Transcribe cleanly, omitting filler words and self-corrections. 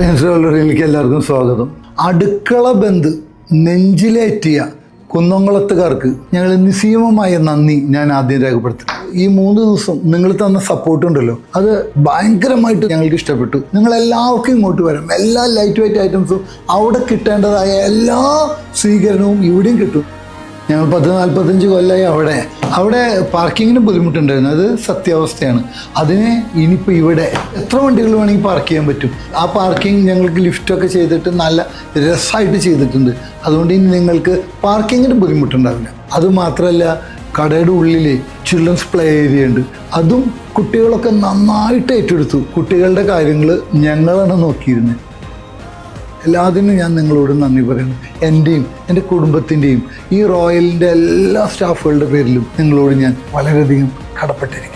Science ഓൾറെഡിയിലേക്ക് എല്ലാവർക്കും സ്വാഗതം. അടുക്കള ബന്ദ് നെഞ്ചിലേറ്റിയ കുന്നംകുളത്തുകാർക്ക് ഞങ്ങൾ നിസ്സീമമായ നന്ദി ഞാൻ ആദ്യം രേഖപ്പെടുത്തും. ഈ 3 ദിവസം നിങ്ങൾ തന്ന സപ്പോർട്ട് ഉണ്ടല്ലോ, അത് ഭയങ്കരമായിട്ട് ഞങ്ങൾക്ക് ഇഷ്ടപ്പെട്ടു. നിങ്ങളെല്ലാവർക്കും ഇങ്ങോട്ട് വരാം. എല്ലാ ലൈറ്റ് വെയ്റ്റ് ഐറ്റംസും അവിടെ കിട്ടേണ്ടതായ എല്ലാ സ്വീകരണവും ഇവിടെയും കിട്ടും. ഞങ്ങൾ 40-45 കൊല്ലമായി അവിടെ പാർക്കിങ്ങിന് ബുദ്ധിമുട്ടുണ്ടായിരുന്നു. അത് സത്യാവസ്ഥയാണ്. അതിന് ഇനിയിപ്പോൾ ഇവിടെ എത്ര വണ്ടികൾ വേണമെങ്കിൽ പാർക്ക് ചെയ്യാൻ പറ്റും. ആ പാർക്കിംഗ് ഞങ്ങൾക്ക് ലിഫ്റ്റൊക്കെ ചെയ്തിട്ട് നല്ല രസമായിട്ട് ചെയ്തിട്ടുണ്ട്. അതുകൊണ്ട് ഇനി നിങ്ങൾക്ക് പാർക്കിങ്ങിന് ബുദ്ധിമുട്ടുണ്ടാവില്ല. അതുമാത്രമല്ല, കടയുടെ ഉള്ളിൽ ചിൽഡ്രൻസ് പ്ലേ ഏരിയ ഉണ്ട്. അതും കുട്ടികളൊക്കെ നന്നായിട്ട് ഏറ്റെടുത്തു. കുട്ടികളുടെ കാര്യങ്ങൾ ഞങ്ങളാണ് നോക്കിയിരുന്നത്. എല്ലാത്തിനും ഞാൻ നിങ്ങളോട് നന്ദി പറയുന്നു. എൻ്റെയും എൻ്റെ കുടുംബത്തിൻ്റെയും ഈ റോയലിൻ്റെ എല്ലാ സ്റ്റാഫുകളുടെ പേരിലും നിങ്ങളോട് ഞാൻ വളരെയധികം കടപ്പെട്ടിരിക്കുന്നു.